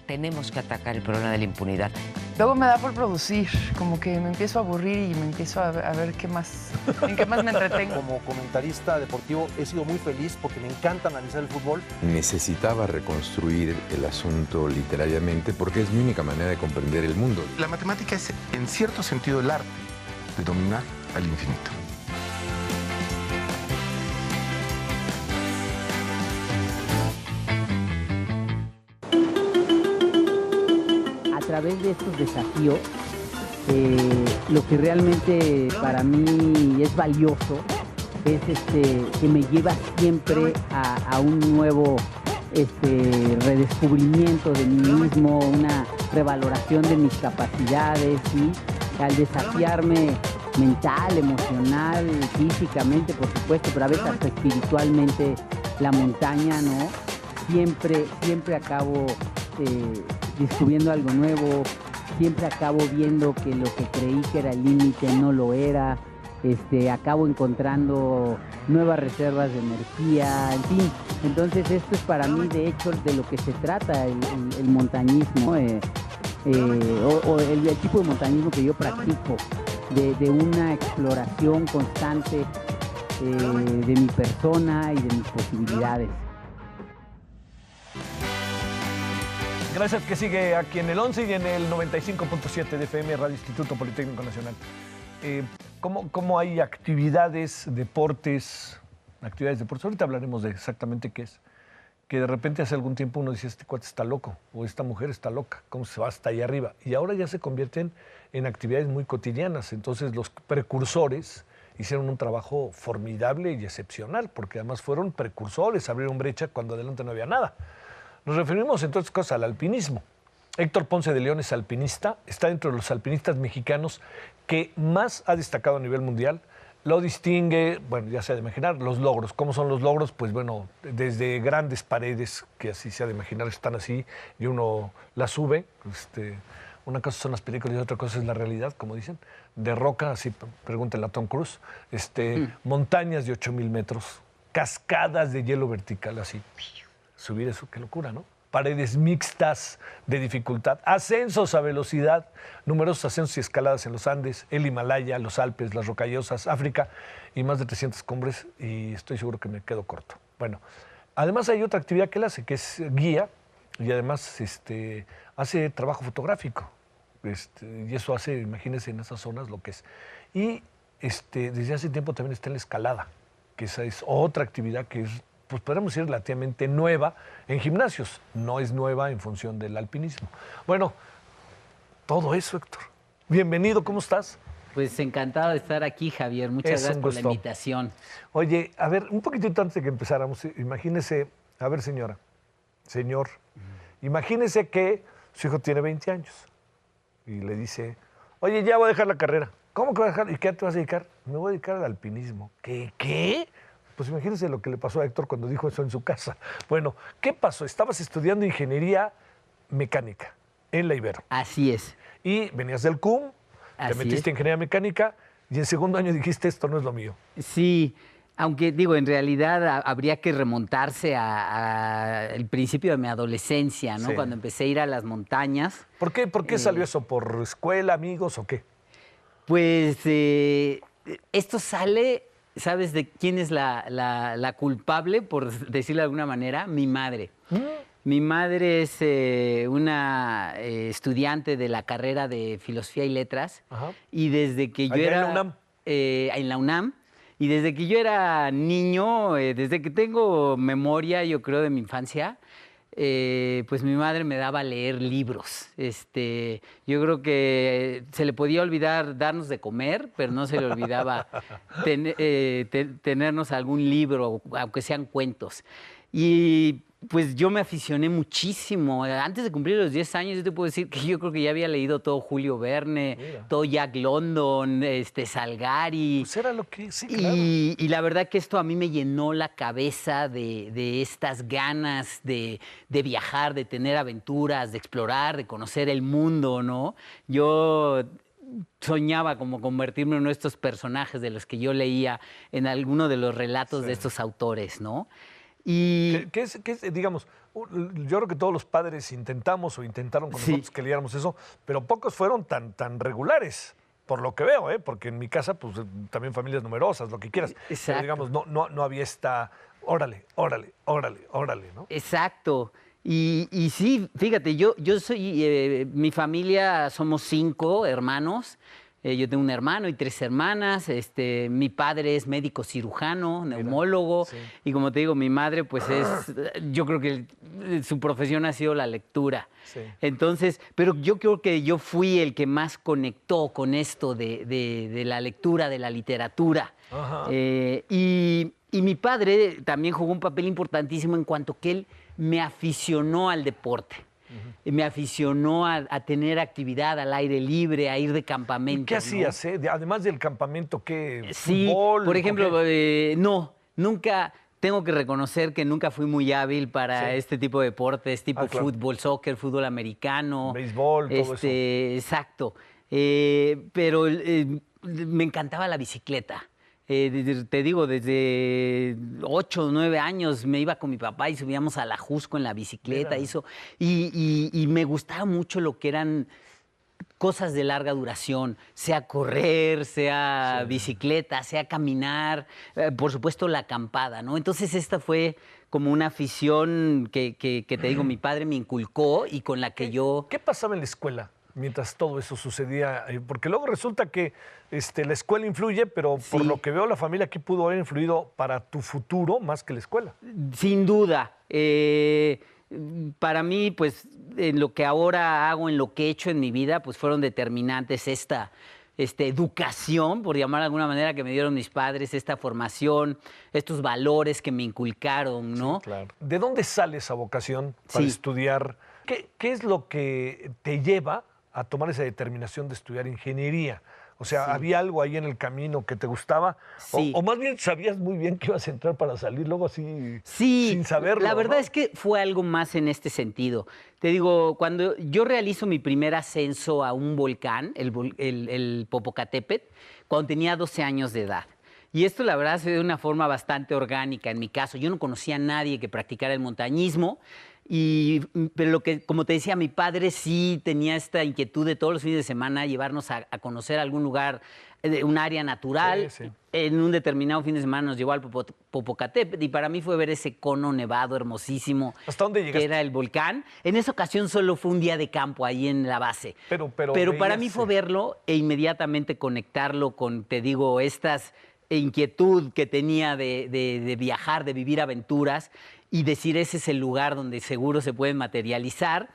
tenemos que atacar el problema de la impunidad. Luego me da por producir, como que me empiezo a aburrir y me empiezo a ver qué más, en qué más me entretengo. Como comentarista deportivo he sido muy feliz porque me encanta analizar el fútbol. Necesitaba reconstruir el asunto literariamente porque es mi única manera de comprender el mundo. La matemática es, en cierto sentido, el arte de dominar al infinito. A través de estos desafíos, lo que realmente para mí es valioso es que me lleva siempre a un nuevo redescubrimiento de mí mismo, una revaloración de mis capacidades, ¿sí? Al desafiarme mental, emocional, físicamente, por supuesto, pero a veces hasta espiritualmente, la montaña, ¿no? Siempre acabo descubriendo algo nuevo, siempre acabo viendo que lo que creí que era el límite no lo era, acabo encontrando nuevas reservas de energía, en fin. Entonces esto es para mí, de hecho, de lo que se trata el montañismo, o el tipo de montañismo que yo practico, de una exploración constante de mi persona y de mis posibilidades. Gracias, que sigue aquí en el 11 y en el 95.7 de FM, Radio Instituto Politécnico Nacional. ¿Cómo hay actividades, deportes? Ahorita hablaremos de exactamente qué es. Que de repente hace algún tiempo uno dice, este cuate está loco, o esta mujer está loca, ¿cómo se va hasta allá arriba? Y ahora ya se convierten en actividades muy cotidianas. Entonces los precursores hicieron un trabajo formidable y excepcional, porque además fueron precursores, abrieron brecha cuando adelante no había nada. Nos referimos entonces al alpinismo. Héctor Ponce de León es alpinista, está dentro de los alpinistas mexicanos que más ha destacado a nivel mundial. Lo distingue, bueno, ya se ha de imaginar, los logros. ¿Cómo son los logros? Pues bueno, desde grandes paredes, que así se ha de imaginar, están así, y uno las sube. Una cosa son las películas y otra cosa es la realidad, como dicen. De roca, así, pregúntenle a Tom Cruise. Montañas de 8,000 metros, cascadas de hielo vertical, así. Subir eso, qué locura, ¿no? Paredes mixtas de dificultad, ascensos a velocidad, numerosos ascensos y escaladas en los Andes, el Himalaya, los Alpes, las Rocallosas, África y más de 300 cumbres, y estoy seguro que me quedo corto. Bueno, además hay otra actividad que él hace, que es guía, y además hace trabajo fotográfico, y eso hace, imagínense, en esas zonas lo que es. Y desde hace tiempo también está en la escalada, que esa es otra actividad que es, pues podríamos decir, relativamente nueva en gimnasios. No es nueva en función del alpinismo. Bueno, todo eso, Héctor. Bienvenido, ¿cómo estás? Pues encantado de estar aquí, Javier. Muchas gracias por la invitación. Oye, a ver, un poquitito antes de que empezáramos, imagínese, a ver, señor, imagínese que su hijo tiene 20 años y le dice, oye, ya voy a dejar la carrera. ¿Cómo que voy a dejar? ¿Y qué te vas a dedicar? Me voy a dedicar al alpinismo. ¿Qué? Pues imagínense lo que le pasó a Héctor cuando dijo eso en su casa. Bueno, ¿qué pasó? Estabas estudiando ingeniería mecánica en la Ibero. Así es. Y venías del CUM, te metiste en ingeniería mecánica y en segundo año dijiste, esto no es lo mío. Sí, aunque digo, en realidad habría que remontarse al principio de mi adolescencia, ¿no? Sí. Cuando empecé a ir a las montañas. ¿Por qué salió eso? ¿Por escuela, amigos o qué? Pues esto sale... ¿Sabes de quién es la culpable, por decirlo de alguna manera? Mi madre. Mi madre es una estudiante de la carrera de Filosofía y Letras. Ajá. Y desde que yo era... ¿En la UNAM? En la UNAM. Y desde que yo era niño, desde que tengo memoria, yo creo, de mi infancia, pues mi madre me daba a leer libros. Yo creo que se le podía olvidar darnos de comer, pero no se le olvidaba tenernos algún libro, aunque sean cuentos. Y pues yo me aficioné muchísimo. Antes de cumplir los 10 años, yo te puedo decir que yo creo que ya había leído todo Julio Verne, todo Jack London, Salgari. Pues era lo que... Sí, claro. Y la verdad que esto a mí me llenó la cabeza de estas ganas de viajar, de tener aventuras, de explorar, de conocer el mundo, ¿no? Yo soñaba como convertirme en uno de estos personajes de los que yo leía en alguno de los relatos de estos autores, ¿no? ¿Qué es, digamos, yo creo que todos los padres intentamos o intentaron con nosotros que lidiáramos eso, pero pocos fueron tan regulares, por lo que veo, porque en mi casa, pues también familias numerosas, lo que quieras. Exacto. Pero digamos, no había esta, órale, ¿no? Exacto. Y sí, fíjate, yo soy, mi familia somos 5 hermanos. Yo tengo un hermano y 3 hermanas. Mi padre es médico cirujano, neumólogo. Sí. Y como te digo, mi madre, pues yo creo que su profesión ha sido la lectura. Sí. Entonces, pero yo creo que yo fui el que más conectó con esto de la lectura, de la literatura. Y mi padre también jugó un papel importantísimo en cuanto que él me aficionó al deporte. Me aficionó a tener actividad al aire libre, a ir de campamento. ¿Y qué hacías? Además del campamento, ¿qué? Sí, ¿fútbol? Por ejemplo, nunca, tengo que reconocer que nunca fui muy hábil para este tipo de deportes, tipo fútbol, soccer, fútbol americano. Béisbol, todo eso. Exacto. Pero me encantaba la bicicleta. Te digo, desde 8 o 9 años me iba con mi papá y subíamos a la Jusco en la bicicleta. Y me gustaba mucho lo que eran cosas de larga duración, sea correr, sea bicicleta, sea caminar, por supuesto la acampada, ¿no? Entonces esta fue como una afición que te digo, mi padre me inculcó y con la que yo... ¿Qué pasaba en la escuela mientras todo eso sucedía? Porque luego resulta que la escuela influye, pero por lo que veo la familia aquí pudo haber influido para tu futuro más que la escuela. Sin duda. Para mí, pues, en lo que ahora hago, en lo que he hecho en mi vida, pues fueron determinantes esta educación, por llamar de alguna manera, que me dieron mis padres, esta formación, estos valores que me inculcaron, ¿no? Sí, claro. ¿De dónde sale esa vocación para estudiar? ¿Qué es lo que te lleva a tomar esa determinación de estudiar ingeniería? O sea, ¿había algo ahí en el camino que te gustaba? Sí. O más bien sabías muy bien que ibas a entrar para salir luego así sin saberlo. La verdad es que fue algo más en este sentido. Te digo, cuando yo realizo mi primer ascenso a un volcán, el Popocatépetl, cuando tenía 12 años de edad. Y esto, la verdad, se dio de una forma bastante orgánica en mi caso. Yo no conocía a nadie que practicara el montañismo. Pero como te decía, mi padre sí tenía esta inquietud de todos los fines de semana llevarnos a conocer algún lugar, un área natural. Sí. En un determinado fin de semana nos llevó al Popocatépetl y para mí fue ver ese cono nevado hermosísimo. ¿Hasta dónde llegaste? Que era el volcán. En esa ocasión solo fue un día de campo ahí en la base. Pero para mí fue verlo e inmediatamente conectarlo con, te digo, estas inquietud que tenía de viajar, de vivir aventuras y decir ese es el lugar donde seguro se pueden materializar.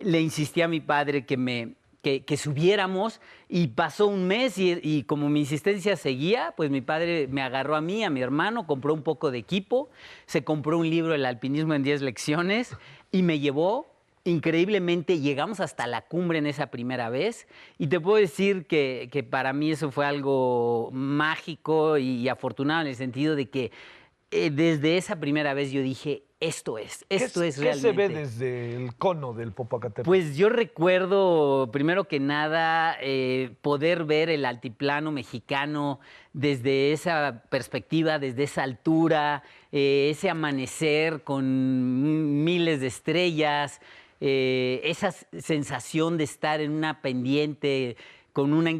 Le insistí a mi padre que subiéramos y pasó un mes y como mi insistencia seguía, pues mi padre me agarró a mí, a mi hermano, compró un poco de equipo, se compró un libro, El alpinismo en 10 lecciones y me llevó. Increíblemente llegamos hasta la cumbre en esa primera vez y te puedo decir que para mí eso fue algo mágico y afortunado en el sentido de que desde esa primera vez yo dije, esto es realmente. ¿Qué se ve desde el cono del Popocatépetl? Pues yo recuerdo, primero que nada, poder ver el altiplano mexicano desde esa perspectiva, desde esa altura, ese amanecer con miles de estrellas, esa sensación de estar en una pendiente con una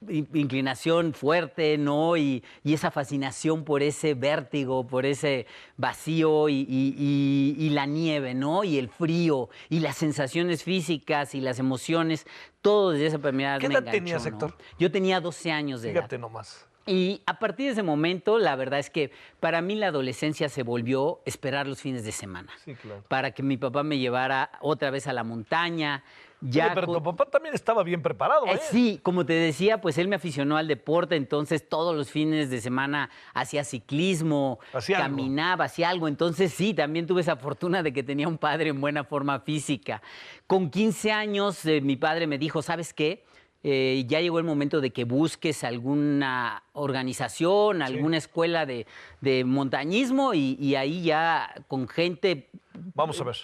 inclinación fuerte, ¿no? Y esa fascinación por ese vértigo, por ese vacío y la nieve, ¿no? Y el frío, y las sensaciones físicas y las emociones, todo desde esa primera vez me enganchó. ¿Qué edad tenías, Héctor? Yo tenía 12 años de edad. Fíjate nomás. Y a partir de ese momento, la verdad es que para mí la adolescencia se volvió esperar los fines de semana. Sí, claro. Para que mi papá me llevara otra vez a la montaña. Pero tu papá también estaba bien preparado, ¿eh? Sí, como te decía, pues él me aficionó al deporte, entonces todos los fines de semana hacía ciclismo, caminaba, hacía algo. Entonces sí, también tuve esa fortuna de que tenía un padre en buena forma física. Con 15 años mi padre me dijo, ¿sabes qué? Ya llegó el momento de que busques alguna organización, alguna escuela de montañismo y ahí ya con gente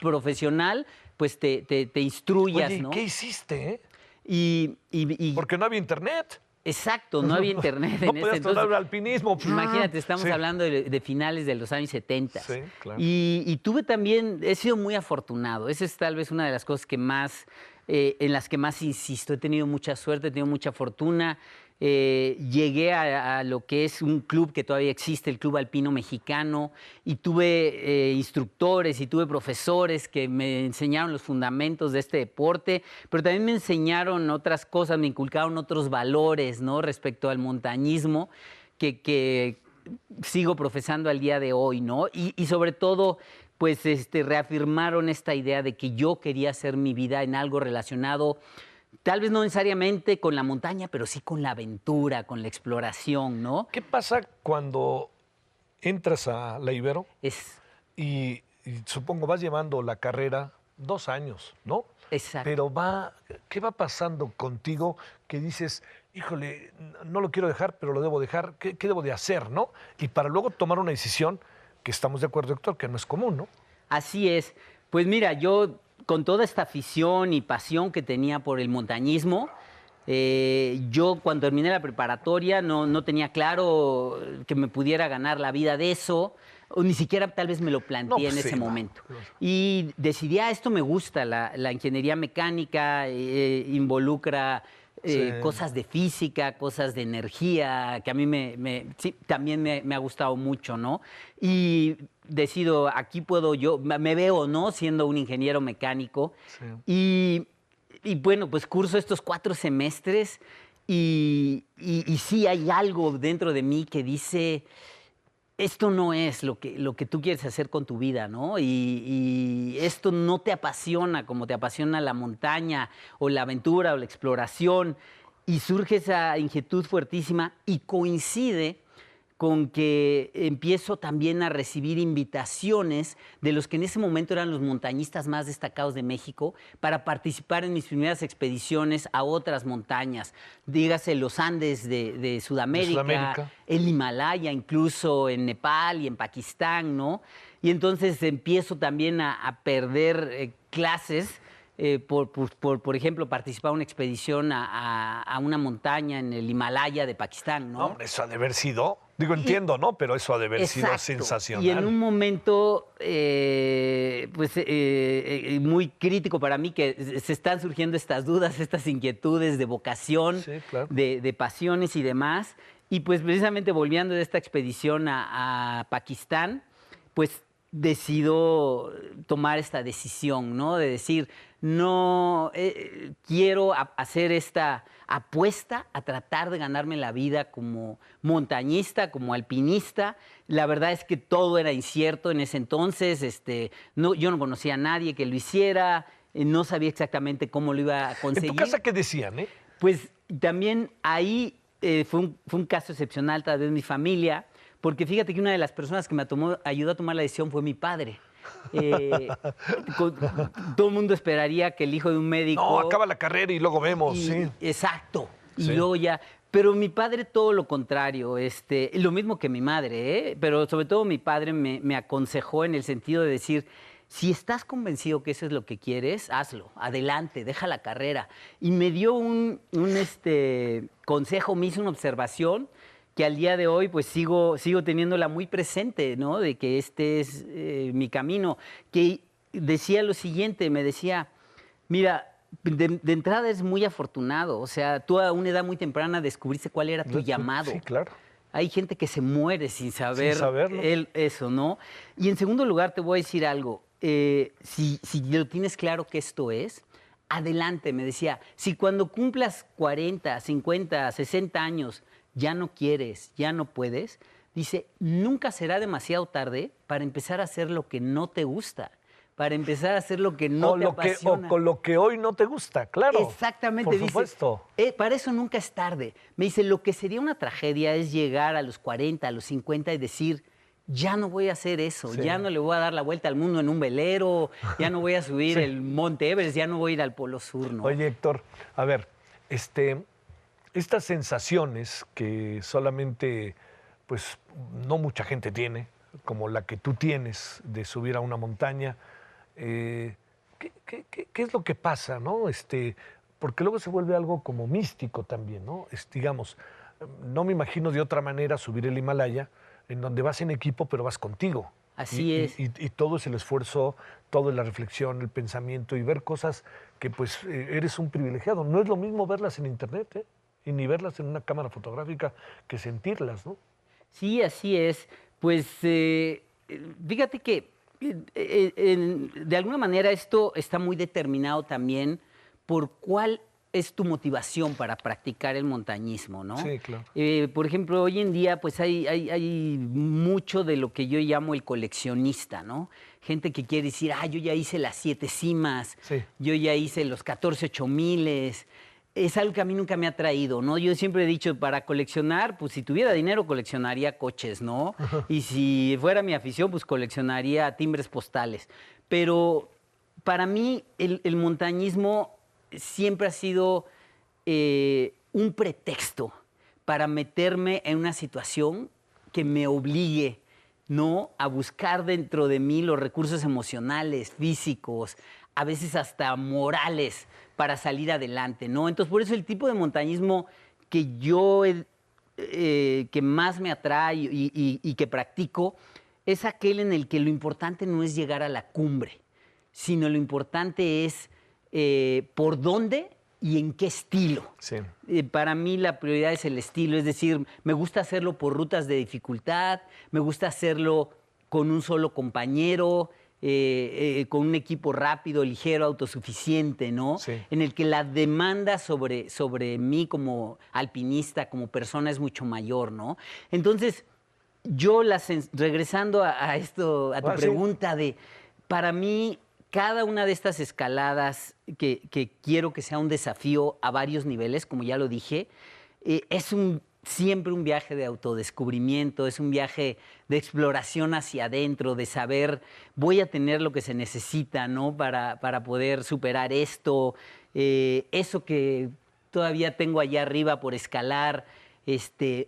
profesional, pues te instruyas, Oye, ¿no? ¿qué hiciste, Y porque no había internet. Exacto, no había internet No en ese podías entonces. tomar alpinismo. Imagínate, estamos Sí. hablando de finales de los años 70. Sí, claro. Y tuve también, he sido muy afortunado. Esa es tal vez una de las cosas que más, en las que más insisto. He tenido mucha suerte, he tenido mucha fortuna. Llegué a lo que es un club que todavía existe, el Club Alpino Mexicano, y tuve instructores y tuve profesores que me enseñaron los fundamentos de este deporte, pero también me enseñaron otras cosas, me inculcaron otros valores, ¿no? Respecto al montañismo que sigo profesando al día de hoy, ¿no? Y sobre todo, pues reafirmaron esta idea de que yo quería hacer mi vida en algo relacionado, tal vez no necesariamente con la montaña, pero sí con la aventura, con la exploración, ¿no? ¿Qué pasa cuando entras a la Ibero Es y supongo vas llevando la carrera 2 años, ¿no? exacto. Pero ¿qué va pasando contigo que dices, híjole, no lo quiero dejar, pero lo debo dejar? ¿Qué debo de hacer, no? Y para luego tomar una decisión que estamos de acuerdo, Héctor, que no es común, ¿no? Así es. Pues mira, yo con toda esta afición y pasión que tenía por el montañismo, yo cuando terminé la preparatoria no tenía claro que me pudiera ganar la vida de eso, o ni siquiera tal vez me lo planteé No, pues en sí, ese no. momento. Y decidí, esto me gusta, la ingeniería mecánica, involucra Sí. cosas de física, cosas de energía, que a mí sí, también me ha gustado mucho, ¿no? Y decido, aquí puedo yo, me veo, ¿no? Siendo un ingeniero mecánico. Sí. Y bueno, pues curso estos 4 semestres y sí hay algo dentro de mí que dice, esto no es lo que tú quieres hacer con tu vida, ¿no? Y esto no te apasiona como te apasiona la montaña o la aventura o la exploración. Y surge esa inquietud fuertísima y coincide con que empiezo también a recibir invitaciones de los que en ese momento eran los montañistas más destacados de México para participar en mis primeras expediciones a otras montañas. Dígase los Andes de Sudamérica, el Himalaya, incluso en Nepal y en Pakistán, ¿no? Y entonces empiezo también a perder clases. Por ejemplo, participar en una expedición a una montaña en el Himalaya de Pakistán, ¿no? No, eso ha de haber sido, entiendo, ¿no? Pero eso ha de haber sido Exacto. sensacional. Y en un momento, muy crítico para mí, que se están surgiendo estas dudas, estas inquietudes de vocación, Sí, claro. de pasiones y demás. Y pues precisamente volviendo de esta expedición a Pakistán, pues decido tomar esta decisión, ¿no? De decir, no quiero hacer esta apuesta a tratar de ganarme la vida como montañista, como alpinista. La verdad es que todo era incierto en ese entonces. Yo no conocía a nadie que lo hiciera, no sabía exactamente cómo lo iba a conseguir. ¿En tu casa qué decían, eh? Pues también ahí fue un caso excepcional, tal vez mi familia, porque fíjate que una de las personas que me ayudó a tomar la decisión fue mi padre. Todo el mundo esperaría que el hijo de un médico... No, acaba la carrera y luego vemos, sí. Exacto. Y Sí. luego ya... Pero mi padre todo lo contrario, lo mismo que mi madre, pero sobre todo mi padre me aconsejó en el sentido de decir, si estás convencido que eso es lo que quieres, hazlo, adelante, deja la carrera. Y me dio un consejo, me hizo una observación que al día de hoy pues sigo teniéndola muy presente, ¿no? De que este es mi camino. Que decía lo siguiente, me decía, mira, de entrada es muy afortunado, o sea, tú a una edad muy temprana descubriste cuál era tu llamado. Sí, claro. Hay gente que se muere sin saberlo. Eso, ¿no? Y en segundo lugar te voy a decir algo, si lo tienes claro que esto es, adelante, me decía, si cuando cumplas 40, 50, 60 años ya no quieres, ya no puedes, dice, nunca será demasiado tarde para empezar a hacer lo que no te gusta, para empezar a hacer lo que no te apasiona. O con lo que hoy no te gusta, claro. Exactamente. Por dice, supuesto. Para eso nunca es tarde. Me dice, lo que sería una tragedia es llegar a los 40, a los 50 y decir, ya no voy a hacer eso, Sí. ya no le voy a dar la vuelta al mundo en un velero, ya no voy a subir el Monte Everest, ya no voy a ir al Polo Sur, ¿no? Oye, Héctor, a ver, estas sensaciones que solamente, pues, no mucha gente tiene, como la que tú tienes de subir a una montaña, ¿qué es lo que pasa, no? porque luego se vuelve algo como místico también, ¿no? Digamos, no me imagino de otra manera subir el Himalaya, en donde vas en equipo, pero vas contigo. Así es. Y todo es el esfuerzo, todo es la reflexión, el pensamiento y ver cosas que pues eres un privilegiado. No es lo mismo verlas en internet, ¿eh? Y ni verlas en una cámara fotográfica que sentirlas, ¿no? Sí, así es. Pues fíjate que de alguna manera esto está muy determinado también por cuál es tu motivación para practicar el montañismo, ¿no? Sí, claro. Por ejemplo, hoy en día pues hay mucho de lo que yo llamo el coleccionista, ¿no? Gente que quiere decir, yo ya hice las 7 cimas, Sí. yo ya hice los 14 8000. Es algo que a mí nunca me ha traído, ¿no? Yo siempre he dicho, para coleccionar, pues si tuviera dinero coleccionaría coches, ¿no? Y si fuera mi afición, pues coleccionaría timbres postales. Pero para mí el montañismo siempre ha sido un pretexto para meterme en una situación que me obligue, ¿no?, a buscar dentro de mí los recursos emocionales, físicos, a veces hasta morales, para salir adelante, ¿no? Entonces, por eso el tipo de montañismo que yo, que más me atrae y que practico, es aquel en el que lo importante no es llegar a la cumbre, sino lo importante es por dónde y en qué estilo. Sí. Para mí la prioridad es el estilo, es decir, me gusta hacerlo por rutas de dificultad, me gusta hacerlo con un solo compañero, con un equipo rápido, ligero, autosuficiente, ¿no? Sí. En el que la demanda sobre mí como alpinista, como persona, es mucho mayor, ¿no? Entonces, yo regresando a esto, a tu pregunta para mí, cada una de estas escaladas que quiero que sea un desafío a varios niveles, como ya lo dije, es siempre un viaje de autodescubrimiento, es un viaje de exploración hacia adentro, de saber, voy a tener lo que se necesita, ¿no?, para poder superar esto, eso que todavía tengo allá arriba por escalar,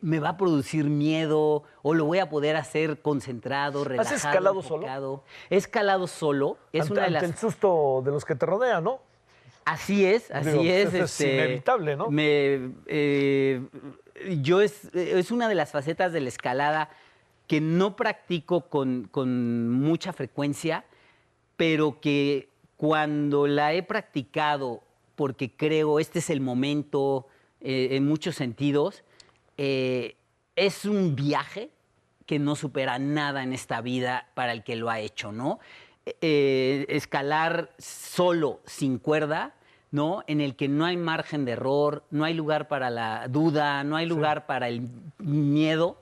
me va a producir miedo o lo voy a poder hacer concentrado, relajado. ¿Has escalado enfocado. solo? He escalado solo. Es una de las... Ante el susto de los que te rodean, ¿no? Así es, así Digo, es. es inevitable, ¿no? Es una de las facetas de la escalada que no practico con mucha frecuencia, pero que cuando la he practicado, porque creo este es el momento en muchos sentidos, es un viaje que no supera nada en esta vida para el que lo ha hecho, ¿no? Escalar solo, sin cuerda, ¿no?, en el que no hay margen de error, no hay lugar para la duda, no hay lugar para el miedo,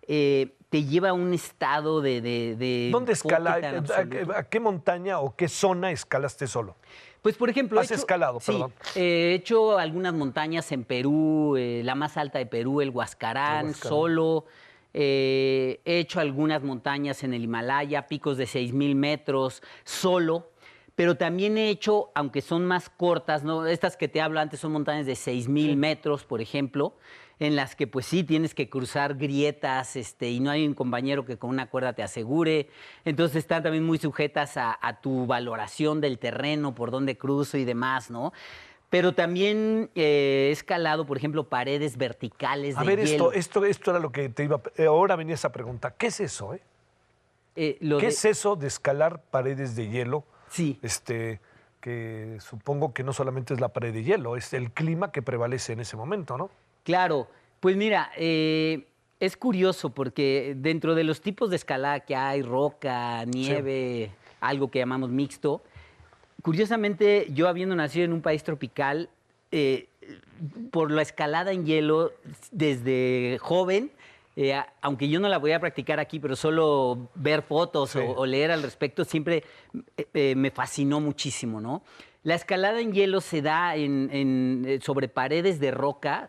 te lleva a un estado de ¿Dónde escala? tan absoluto. ¿A qué montaña o qué zona escalaste solo? Pues, por ejemplo... ¿Has escalado, sí, perdón? He hecho algunas montañas en Perú, la más alta de Perú, el Huascarán, solo. He hecho algunas montañas en el Himalaya, picos de 6000 metros, solo. Pero también he hecho, aunque son más cortas, ¿no?, estas que te hablo antes son montañas de 6000 metros, por ejemplo, en las que pues sí tienes que cruzar grietas y no hay un compañero que con una cuerda te asegure. Entonces están también muy sujetas a tu valoración del terreno, por dónde cruzo y demás, ¿no? Pero también he escalado, por ejemplo, paredes verticales de hielo. Esto era lo que te iba... ahora venía esa pregunta. ¿Qué es eso, ¿Qué es eso de escalar paredes de hielo? Sí. Que supongo que no solamente es la pared de hielo, es el clima que prevalece en ese momento, ¿no? Claro, pues mira, es curioso porque dentro de los tipos de escalada que hay, roca, nieve, algo que llamamos mixto, curiosamente yo habiendo nacido en un país tropical, por la escalada en hielo desde joven, aunque yo no la voy a practicar aquí, pero solo ver fotos o leer al respecto, siempre me fascinó muchísimo, ¿no? La escalada en hielo se da sobre paredes de roca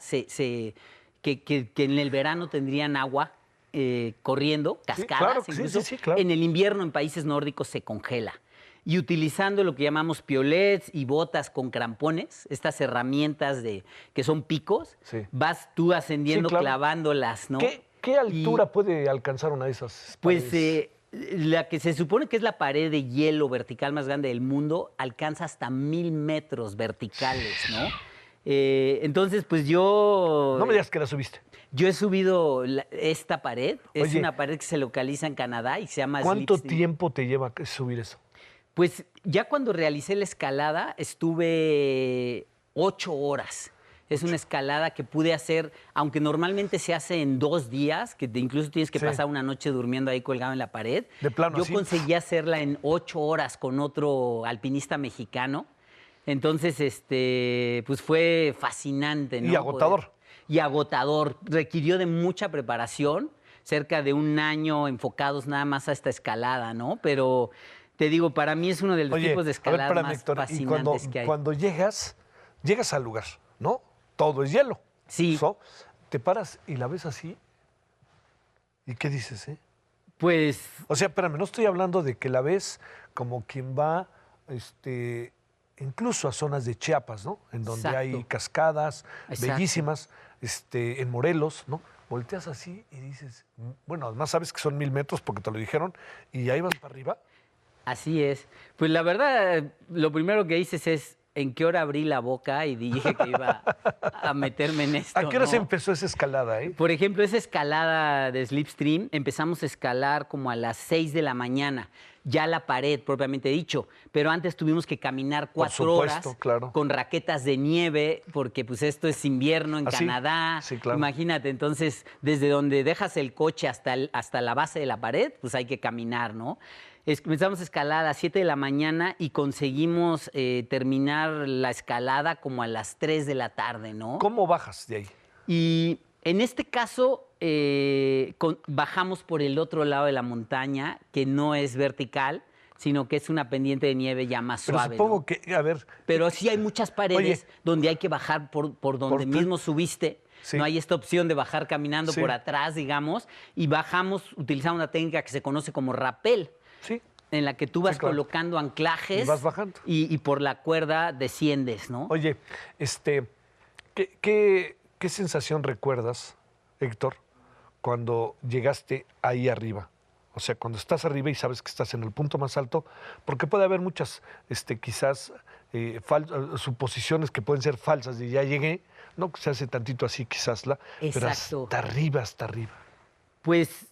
que en el verano tendrían agua corriendo, cascadas, incluso. Claro. En el invierno en países nórdicos se congela. Y utilizando lo que llamamos piolets y botas con crampones, estas herramientas que son picos, vas tú ascendiendo, clavándolas, ¿no? ¿Qué altura puede alcanzar una de esas paredes? Pues la que se supone que es la pared de hielo vertical más grande del mundo, alcanza hasta 1000 metros verticales, ¿no? Entonces, pues yo... No me digas que la subiste. Yo he subido esta pared. Es Oye, una pared que se localiza en Canadá y se llama ¿cuánto Slipstream. tiempo te lleva subir eso? Pues ya cuando realicé la escalada estuve 8 horas. Es una escalada que pude hacer, aunque normalmente se hace en 2 días, que incluso tienes que Sí. pasar una noche durmiendo ahí colgado en la pared. De plano, yo así. conseguí hacerla en 8 horas con otro alpinista mexicano. Entonces, pues fue fascinante, ¿no? Y agotador. Y agotador. Requirió de mucha preparación, cerca de 1 año enfocados nada más a esta escalada, ¿no? Pero te digo, para mí es uno de los Oye, tipos de a ver, escaladas espérame, más Héctor, y fascinantes que hay. cuando llegas al lugar, ¿no? Todo es hielo. Sí. Te paras y la ves así. ¿Y qué dices, Pues O sea, espérame, no estoy hablando de que la ves como quien va, incluso a zonas de Chiapas, ¿no? En donde Exacto. hay cascadas Exacto. bellísimas, en Morelos, ¿no? Volteas así y dices, bueno, además sabes que son 1000 metros porque te lo dijeron, y ahí vas para arriba. así es. Pues la verdad, lo primero que dices es en qué hora abrí la boca y dije que iba a meterme en esto. ¿A qué hora se ¿no? empezó esa escalada, Por ejemplo, esa escalada de Slipstream, empezamos a escalar como a las 6 de la mañana, ya la pared propiamente dicho, pero antes tuvimos que caminar 4 supuesto, horas claro. con raquetas de nieve, porque pues esto es invierno en ¿Ah, sí? Canadá. Sí, claro. Imagínate, entonces desde donde dejas el coche hasta la base de la pared, pues hay que caminar, ¿no? Comenzamos a escalar a las 7 de la mañana y conseguimos terminar la escalada como a las 3 de la tarde, ¿no? ¿Cómo bajas de ahí? Y en este caso bajamos por el otro lado de la montaña, que no es vertical, sino que es una pendiente de nieve ya más Pero suave. supongo ¿no? que, a ver, Pero sí hay muchas paredes Oye. donde hay que bajar por donde Por- mismo subiste. Sí. No hay esta opción de bajar caminando Sí. por atrás, digamos, y bajamos utilizando una técnica que se conoce como rappel, sí. en la que tú vas claro. colocando anclajes Y vas bajando. y por la cuerda desciendes, ¿no? Oye, ¿qué sensación recuerdas, Héctor, cuando llegaste ahí arriba? O sea, cuando estás arriba y sabes que estás en el punto más alto, porque puede haber muchas, quizás, suposiciones que pueden ser falsas de ya llegué, no que se hace tantito así quizás, pero Exacto. hasta arriba, hasta arriba. Pues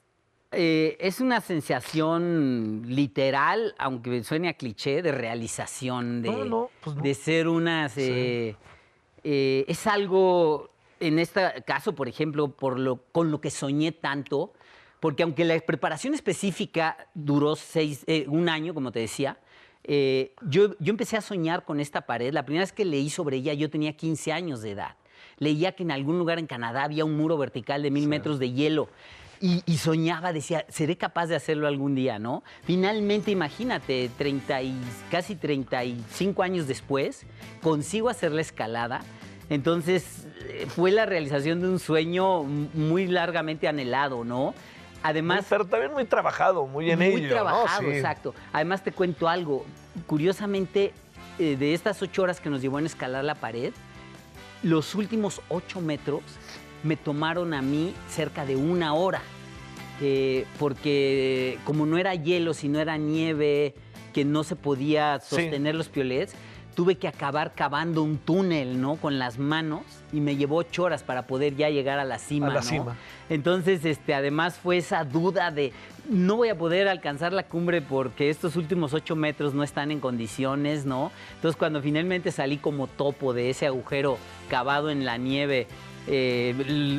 es una sensación literal, aunque suene a cliché, de realización, pues no. de ser unas... Sí. Es algo, en este caso, por ejemplo, con lo que soñé tanto, porque aunque la preparación específica duró 1 año, como te decía, yo empecé a soñar con esta pared. La primera vez que leí sobre ella, yo tenía 15 años de edad. Leía que en algún lugar en Canadá había un muro vertical de 1000 metros de hielo. Y soñaba, decía, seré capaz de hacerlo algún día, ¿no? Finalmente, imagínate, casi 35 años después, consigo hacer la escalada. Entonces, fue la realización de un sueño muy largamente anhelado, ¿no? Además, Pero también muy trabajado, muy en ello. muy trabajado, ¿no? Sí. exacto. Además, te cuento algo. Curiosamente, de estas 8 horas que nos llevó en escalar la pared, los últimos 8 metros me tomaron a mí cerca de 1 hora. Porque como no era hielo, sino era nieve, que no se podía sostener los piolets, tuve que acabar cavando un túnel, ¿no? Con las manos, y me llevó 8 horas para poder ya llegar a la cima, A la ¿no? cima. Entonces, además fue esa duda de no voy a poder alcanzar la cumbre porque estos últimos 8 metros no están en condiciones, ¿no? Entonces, cuando finalmente salí como topo de ese agujero cavado en la nieve,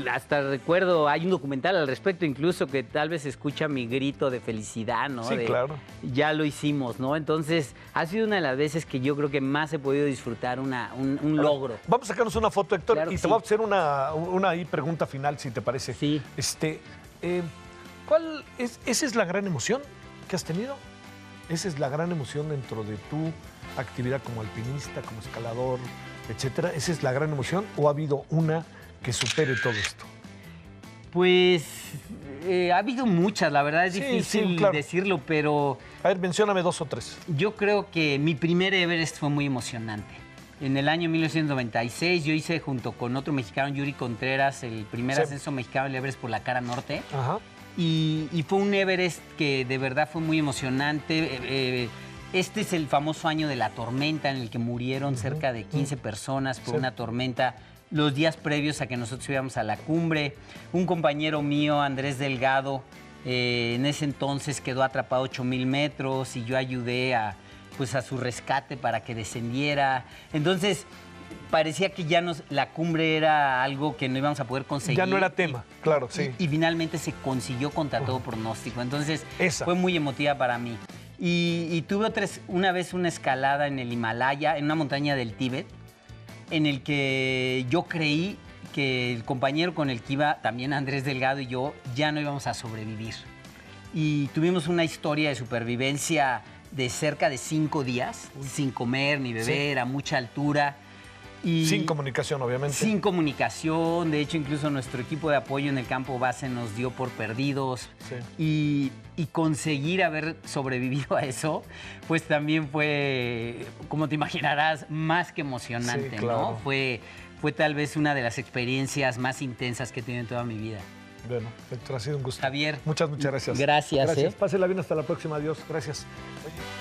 hasta recuerdo, hay un documental al respecto incluso que tal vez escucha mi grito de felicidad, ¿no? Sí, claro. Ya lo hicimos, ¿no? Entonces, ha sido una de las veces que yo creo que más he podido disfrutar un logro. Vamos a sacarnos una foto, Héctor, Claro y que te sí. voy a hacer una ahí pregunta final, si te parece. Sí. ¿Cuál es? ¿Esa es la gran emoción que has tenido? ¿Esa es la gran emoción dentro de tu actividad como alpinista, como escalador, etcétera? ¿Esa es la gran emoción o ha habido una que supere todo esto? Pues ha habido muchas, la verdad es Sí, difícil sí, claro. decirlo, pero A ver, mencióname 2 o 3. yo creo que mi primer Everest fue muy emocionante. En el año 1996 yo hice junto con otro mexicano, Yuri Contreras, el primer Sí. ascenso mexicano del Everest por la cara norte. Ajá. Y fue un Everest que de verdad fue muy emocionante. Este es el famoso año de la tormenta en el que murieron cerca de 15 personas por una tormenta los días previos a que nosotros íbamos a la cumbre. Un compañero mío, Andrés Delgado, en ese entonces quedó atrapado a 8,000 metros y yo ayudé a su rescate para que descendiera. Entonces, parecía que ya la cumbre era algo que no íbamos a poder conseguir. Ya no era tema, claro, sí. Y finalmente se consiguió contra todo pronóstico. Entonces, fue muy emotiva para mí. Y tuve una vez una escalada en el Himalaya, en una montaña del Tíbet, en el que yo creí que el compañero con el que iba, también Andrés Delgado y yo, ya no íbamos a sobrevivir. Y tuvimos una historia de supervivencia de cerca de 5 días, sin comer ni beber, a mucha altura. Y sin comunicación, obviamente. Sin comunicación. De hecho, incluso nuestro equipo de apoyo en el campo base nos dio por perdidos. Sí. Y conseguir haber sobrevivido a eso, pues también fue, como te imaginarás, más que emocionante, sí, claro. ¿No? Fue tal vez una de las experiencias más intensas que he tenido en toda mi vida. Bueno, Héctor, ha sido un gusto. Javier. Muchas gracias. Gracias. Pásela bien, hasta la próxima. Adiós. Gracias. Oye.